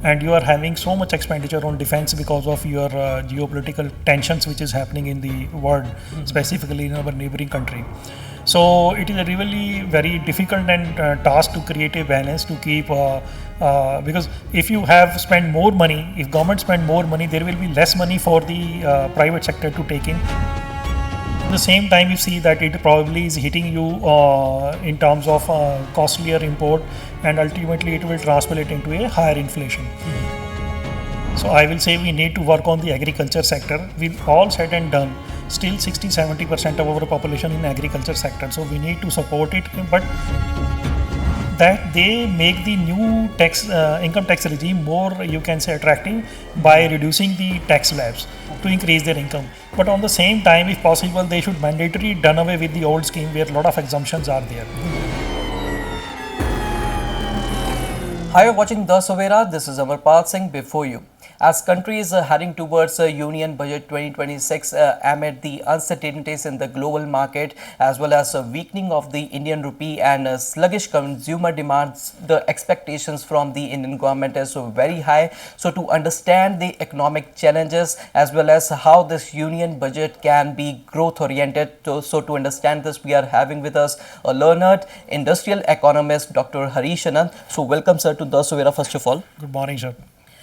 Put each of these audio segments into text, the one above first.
and you are having so much expenditure on defense because of your geopolitical tensions which is happening in the world, specifically in our neighboring country. So it is a really very difficult and task to create a balance to keep because if you have spent more money, if government spend more money, there will be less money for the private sector to take in. At the same time, you see that it probably is hitting you in terms of costlier import, and ultimately it will translate into a higher inflation. So I will say we need to work on the agriculture sector. With all said and done, still 60-70% of our population in agriculture sector. So we need to support it, but that they make the new tax income tax regime more, you can say, attractive by reducing the tax slabs to increase their income. But on the same time, if possible, they should mandatorily done away with the old scheme where a lot of exemptions are there. Hi, you're watching The Savera. This is Amarpal Singh before you. As countries are heading towards a Union Budget 2026 amid the uncertainties in the global market as well as a weakening of the Indian rupee and sluggish consumer demands, the expectations from the Indian government is very high. So to understand the economic challenges as well as how this Union Budget can be growth oriented, so to understand this, we are having with us a learned industrial economist, Dr. Harish Anand. So welcome, sir, to The Savera first of all. Good morning, sir.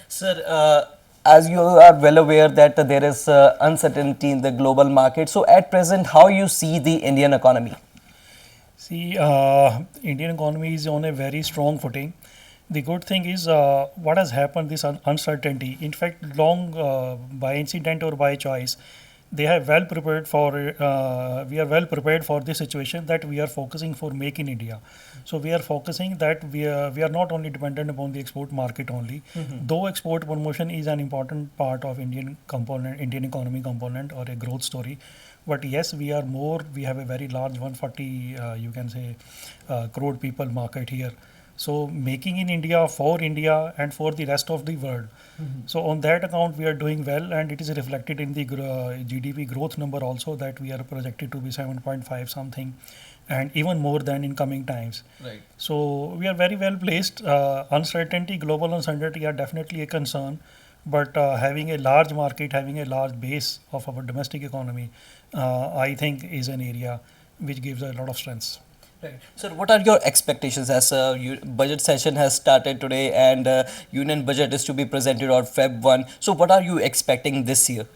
Sir, as you are well aware that there is uncertainty in the global market. So at present, how you see the Indian economy? See, Indian economy is on a very strong footing. The good thing is what has happened, this uncertainty, in fact, long by incident or by choice, they have well prepared for, we are well prepared for this situation that we are focusing for Make in India. So we are focusing that we are not only dependent upon the export market only, though export promotion is an important part of Indian economy component or a growth story. But yes, we are more, we have a very large 140, you can say, crore people market here. So making in India for India and for the rest of the world. So on that account, we are doing well, and it is reflected in the GDP growth number also, that we are projected to be 7.5 something, and even more than in coming times. Right. So we are very well placed. Uncertainty, global uncertainty are definitely a concern, but having a large market, having a large base of our domestic economy, I think is an area which gives a lot of strengths. Right. Sir, what are your expectations as budget session has started today and union budget is to be presented on Feb 1? So what are you expecting this year?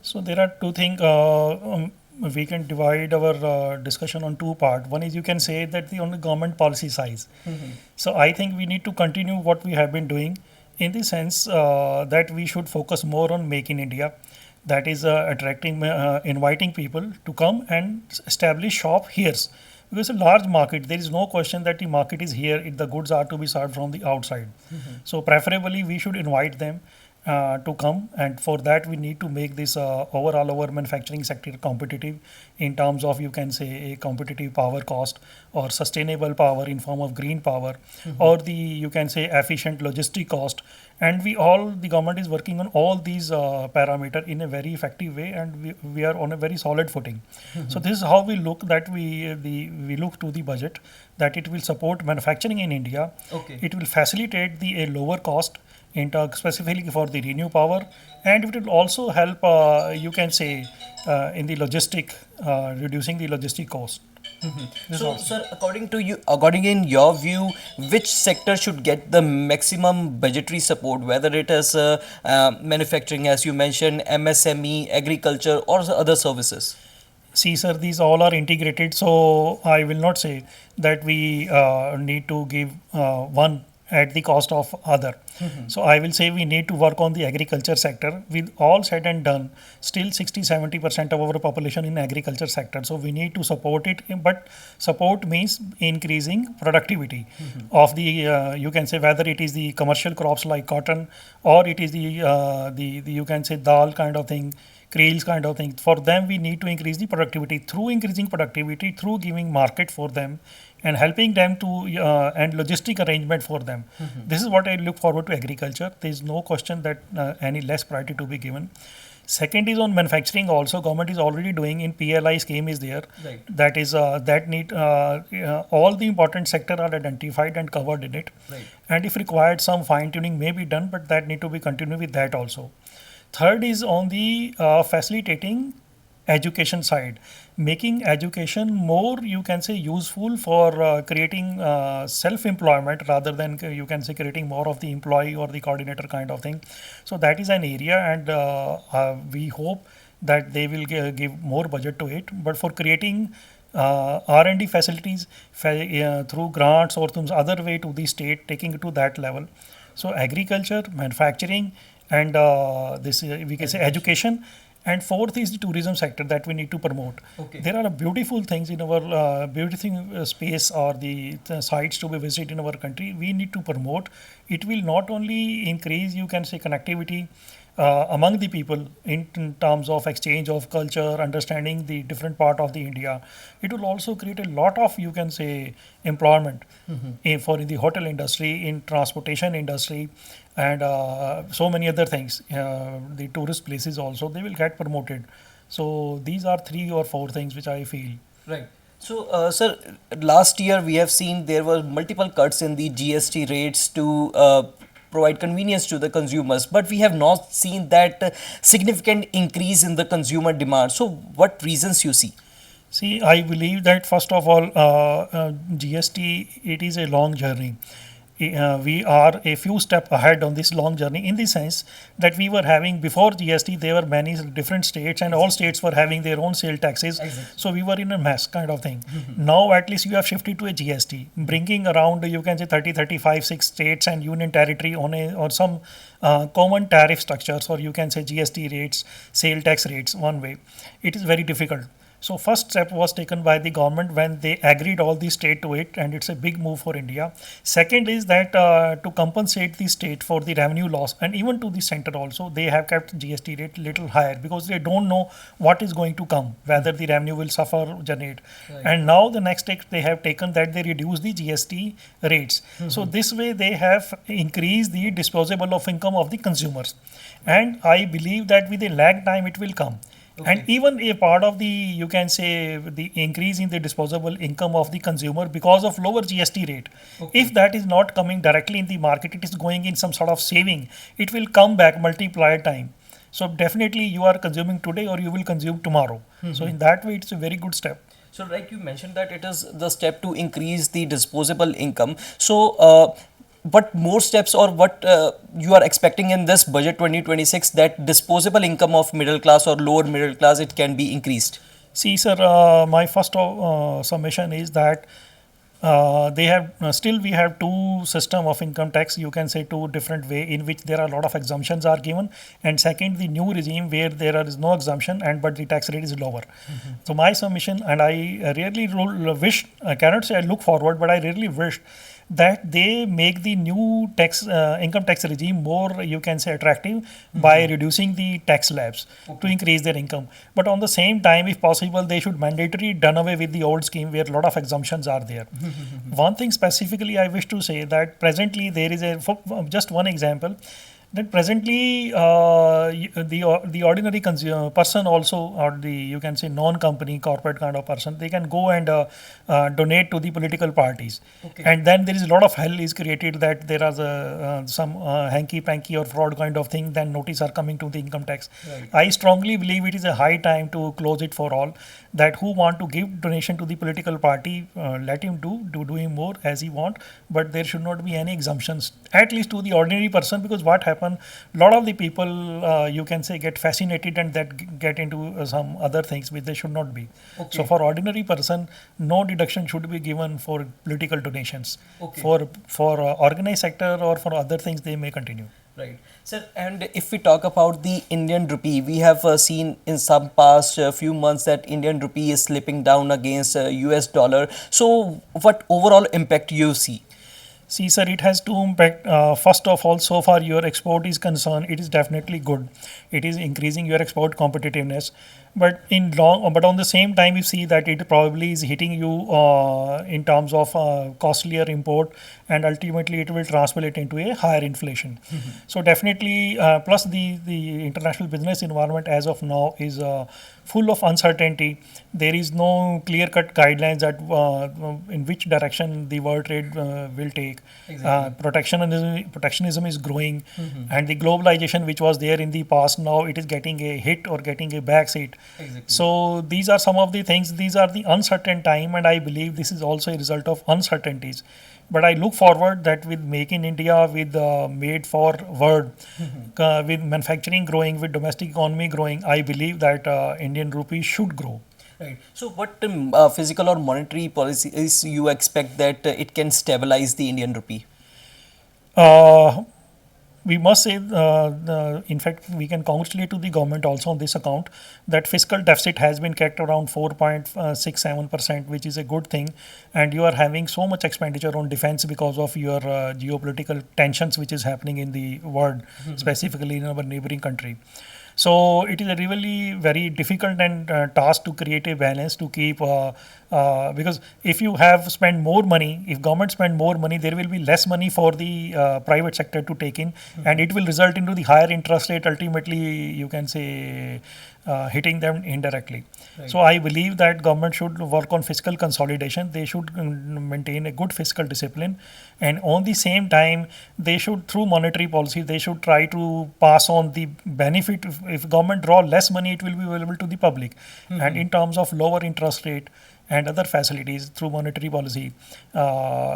So there are two things. We can divide our discussion on two parts. One is, you can say that the on the government policy side. So I think we need to continue what we have been doing, in the sense that we should focus more on Make in India. That is attracting, inviting people to come and establish shop here. Because a large market, there is no question that the market is here. The goods are to be served from the outside. So preferably we should invite them to come, and for that we need to make this overall our manufacturing sector competitive in terms of, you can say, a competitive power cost or sustainable power in form of green power, or the, you can say, efficient logistic cost. And the government is working on all these parameters in a very effective way, and we are on a very solid footing. So this is how we look, that we look to the budget, that it will support manufacturing in India. Okay. It will facilitate a lower cost specifically for the renew power, and it will also help, you can say, in the logistic, reducing the logistic cost. So, sir, according in your view, which sector should get the maximum budgetary support, whether it is manufacturing, as you mentioned, MSME, agriculture, or other services? See, sir, these all are integrated, so I will not say that we need to give one at the cost of other. So I will say we need to work on the agriculture sector. With all said and done, still 60-70% of our population in agriculture sector. So we need to support it, but support means increasing productivity of the, you can say, whether it is the commercial crops like cotton, or it is the you can say dal kind of thing, creels kind of thing. For them, we need to increase the productivity. Through increasing productivity, through giving market for them, and helping them to and logistic arrangement for them. This is what I look forward to agriculture. There is no question that any less priority to be given. Second is on manufacturing also. Government is already doing in PLI scheme is there. Right. That is that need all the important sector are identified and covered in it. Right. And if required, some fine tuning may be done, but that need to be continued with that also. Third is on the facilitating education side, making education more, you can say, useful for creating self-employment rather than you can say creating more of the employee or the coordinator kind of thing. So that is an area, and we hope that they will give more budget to it. But for creating R&D facilities through grants or some other way to the state, taking it to that level. So agriculture, manufacturing, and this we can say education. And fourth is the tourism sector that we need to promote. Okay. There are beautiful things in our beautiful space or the sites to be visited in our country. We need to promote. It will not only increase, you can say, connectivity among the people in terms of exchange of culture, understanding the different part of the India. It will also create a lot of, you can say, employment in the hotel industry, in transportation industry, and so many other things. The tourist places also, they will get promoted. So these are 3 or 4 things which I feel. Right. So, sir, last year we have seen there were multiple cuts in the GST rates to provide convenience to the consumers, but we have not seen that significant increase in the consumer demand. So, what reasons you see? See, I believe that first of all, GST, it is a long journey. We are a few steps ahead on this long journey in the sense that we were having before GST, there were many different states and all states were having their own sale taxes. Exactly. So we were in a mess kind of thing. Now at least you have shifted to a GST, bringing around, you can say 30, 35, 6 states and union territory on or some common tariff structures, or you can say GST rates, sale tax rates one way. It is very difficult. So first step was taken by the government when they agreed all the state to it, and it's a big move for India. Second is that to compensate the state for the revenue loss, and even to the center also, they have kept GST rate little higher because they don't know what is going to come, whether the revenue will suffer or generate. Right. And now the next step they have taken that they reduce the GST rates. So this way they have increased the disposable of income of the consumers, and I believe that with a lag time it will come. Okay. And even a part of the, you can say, the increase in the disposable income of the consumer because of lower GST rate. Okay. If that is not coming directly in the market, it is going in some sort of saving, it will come back multiplied time. So definitely you are consuming today or you will consume tomorrow. So in that way, it's a very good step. So like you mentioned that it is the step to increase the disposable income. So what more steps or what you are expecting in this budget 2026 that disposable income of middle class or lower middle class, it can be increased? See, sir, my first summation is that they have still we have 2 system of income tax, you can say 2 different way in which there are a lot of exemptions are given, and second the new regime where there is no exemption and but the tax rate is lower. So my submission, and I really wish, I cannot say I look forward, but I really wish that they make the new tax income tax regime more, you can say, attractive by reducing the tax slabs to increase their income. But on the same time, if possible, they should mandatorily done away with the old scheme where a lot of exemptions are there. One thing specifically I wish to say that presently there is just one example, that presently the ordinary person also, or the, you can say, non-company corporate kind of person, they can go and donate to the political parties. Okay. And then there is a lot of hell is created that there are some hanky-panky or fraud kind of thing, then notice are coming to the income tax. Right. I strongly believe it is a high time to close it for all, that who want to give donation to the political party, let him do him more as he want, but there should not be any exemptions, at least to the ordinary person, because what happens, a lot of the people, you can say, get fascinated and that get into some other things which they should not be. Okay. So for ordinary person, no deduction should be given for political donations. Okay. For organized sector or for other things, they may continue. Right. Sir, and if we talk about the Indian rupee, we have seen in some past few months that Indian rupee is slipping down against US dollar. So what overall impact you see? See, sir, it has 2 impact. First of all, so far your export is concerned, it is definitely good. It is increasing your export competitiveness. but on the same time, you see that it probably is hitting you in terms of costlier import, and ultimately it will translate into a higher inflation. So definitely, plus the international business environment as of now is full of uncertainty. There is no clear-cut guidelines that in which direction the world trade will take. Protectionism is growing, and the globalization which was there in the past, now it is getting a hit or getting a backseat. So these are some of the things. These are the uncertain time, and I believe this is also a result of uncertainties. But I look forward that with Make in India, with Made for World, with manufacturing growing, with domestic economy growing, I believe that Indian rupee should grow. Right. So, what physical or monetary policies you expect that it can stabilize the Indian rupee? Uh, we must say, in fact, we can congratulate to the government also on this account that fiscal deficit has been kept around 4.67%, which is a good thing. And you are having so much expenditure on defense because of your geopolitical tensions which is happening in the world, specifically in our neighboring country. So it is a really very difficult and task to create a balance to keep because if you have spent more money, if government spend more money, there will be less money for the private sector to take in, and it will result into the higher interest rate. Ultimately, you can say hitting them indirectly. So I believe that government should work on fiscal consolidation. They should maintain a good fiscal discipline, and on the same time, they should, through monetary policy, they should try to pass on the benefit. If government draw less money, it will be available to the public, and in terms of lower interest rate and other facilities through monetary policy,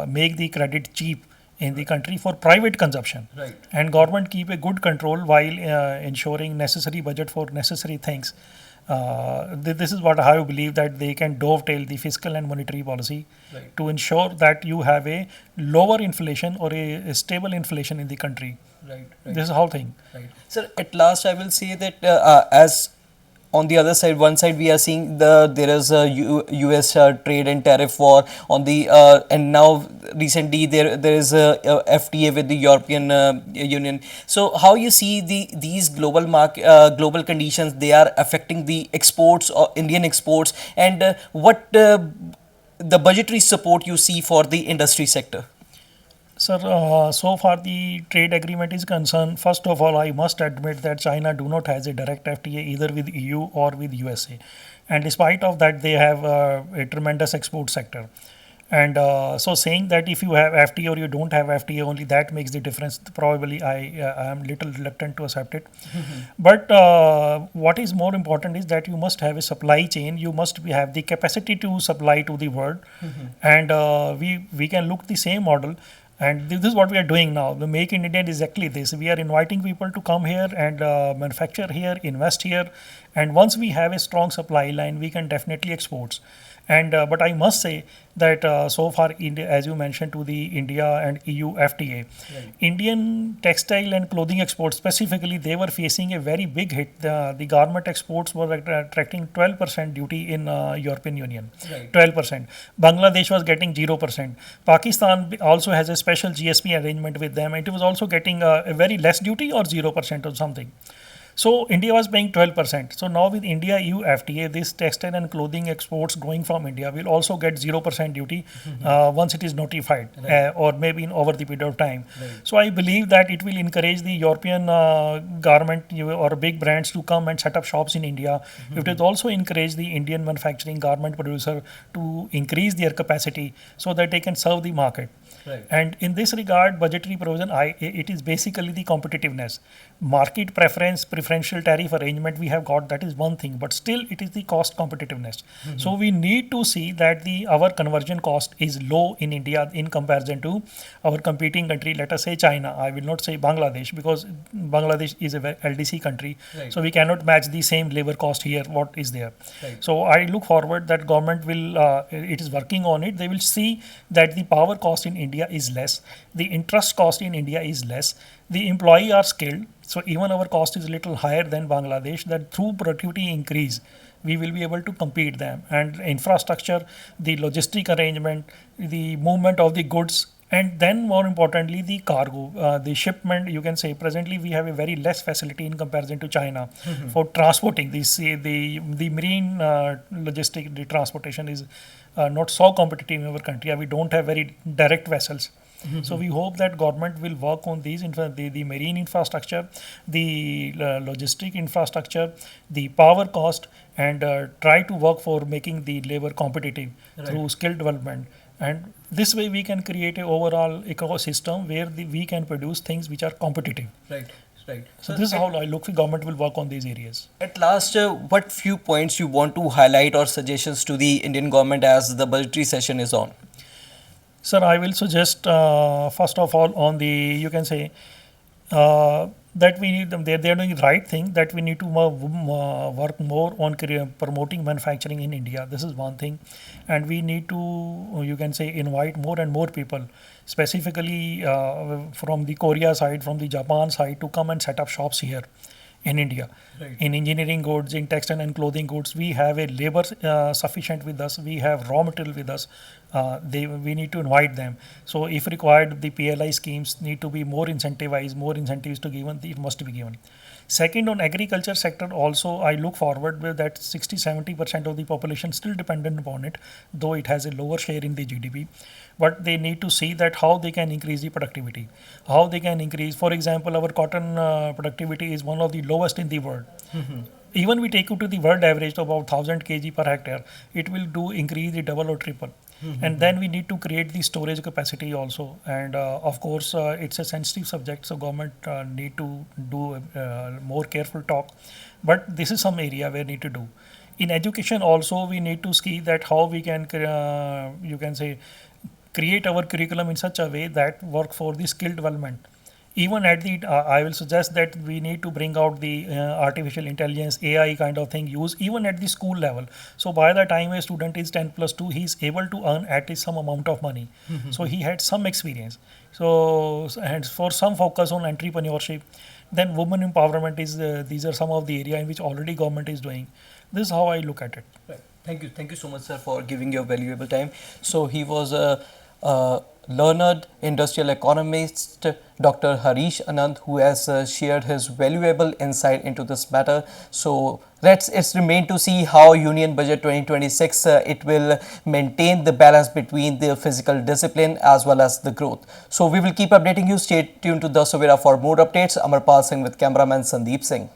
make the credit cheap in the country for private consumption. And government keep a good control while ensuring necessary budget for necessary things. This is what I believe, that they can dovetail the fiscal and monetary policy to ensure that you have a lower inflation or a stable inflation in the country. This is how thing. Sir, at last I will say that as on the other side, one side we are seeing there is a US trade and tariff war on the and now recently there is a FTA with the European Union. So how you see these global conditions, they are affecting the exports or Indian exports, and what the budgetary support you see for the industry sector? Sir, so far the trade agreement is concerned, first of all, I must admit that China do not has a direct FTA either with EU or with USA. And despite of that, they have a tremendous export sector. And so saying that if you have FTA or you don't have FTA, only that makes the difference, probably I am little reluctant to accept it. But what is more important is that you must have a supply chain. You must have the capacity to supply to the world. And we can look the same model. And this is what we are doing now. The Make in India is exactly this. We are inviting people to come here and manufacture here, invest here. And once we have a strong supply line, we can definitely export. And but I must say that so far, India, as you mentioned, to the India and EU FTA, Indian textile and clothing exports specifically, they were facing a very big hit. The garment exports were attracting 12% duty in European Union, 12%. Bangladesh was getting 0%. Pakistan also has a special GSP arrangement with them. It was also getting a very less duty or 0% or something. So India was paying 12%. So now with India EU FTA, this textile and clothing exports going from India will also get 0% duty once it is notified, or maybe in over the period of time. So I believe that it will encourage the European garment or big brands to come and set up shops in India. It will also encourage the Indian manufacturing garment producer to increase their capacity so that they can serve the market. And in this regard, budgetary provision, it is basically the competitiveness. Market preferential tariff arrangement we have got, that is one thing, but still it is the cost competitiveness. So we need to see that our conversion cost is low in India in comparison to our competing country, let us say China. I will not say Bangladesh, because Bangladesh is a LDC country, so we cannot match the same labor cost here what is there. So I look forward that government will, it is working on it. They will see that the power cost in India is less, the interest cost in India is less, the employee are skilled, so even our cost is a little higher than Bangladesh, that through productivity increase we will be able to compete them. And infrastructure, the logistic arrangement, the movement of the goods, And then more importantly, the cargo, the shipment, you can say presently we have a very less facility in comparison to China for transporting. The marine logistic, the transportation is not so competitive in our country. We don't have very direct vessels. So we hope that government will work on these the marine infrastructure, the logistic infrastructure, the power cost, and try to work for making the labor competitive through skill development. And this way we can create a overall ecosystem where we can produce things which are competitive. Right. Right. So this is how I look. The government will work on these areas. At last, what few points you want to highlight or suggestions to the Indian government as the budgetary session is on? Sir, I will suggest first of all on the, you can say, that we need them. They are doing the right thing. That we need to work more on promoting manufacturing in India. This is one thing, and we need to, you can say, invite more and more people, specifically from the Korea side, from the Japan side, to come and set up shops here in India. Right. In engineering goods, in textile and clothing goods, we have a labor sufficient with us. We have raw material with us. We need to invite them. So if required, the PLI schemes need to be more incentivized. More incentives to given. It must be given. Second, on agriculture sector also, I look forward with that 60-70% of the population still dependent upon it, though it has a lower share in the GDP. But they need to see that how they can increase the productivity, how they can increase. For example, our cotton productivity is one of the lowest in the world. Even we take it to the world average to about 1000 kg per hectare, it will do increase the double or triple. And then we need to create the storage capacity also. And of course, it's a sensitive subject, so government need to do more careful talk. But this is some area where need to do. In education also, we need to see that how we can, you can say, create our curriculum in such a way that work for the skill development. Even at the, I will suggest that we need to bring out the artificial intelligence, AI kind of thing use even at the school level. So by the time a student is 10+2, he is able to earn at least some amount of money. So he had some experience. So and for some focus on entrepreneurship, then women empowerment is, these are some of the area in which already government is doing. This is how I look at it. Right. Thank you so much, sir, for giving your valuable time. So he was a learned industrial economist, Dr. Harish Anand, who has shared his valuable insight into this matter. So it's remain to see how Union Budget 2026 it will maintain the balance between the physical discipline as well as the growth. So we will keep updating you. Stay tuned to the Savera for more updates. Amarpal Singh with cameraman Sandeep Singh.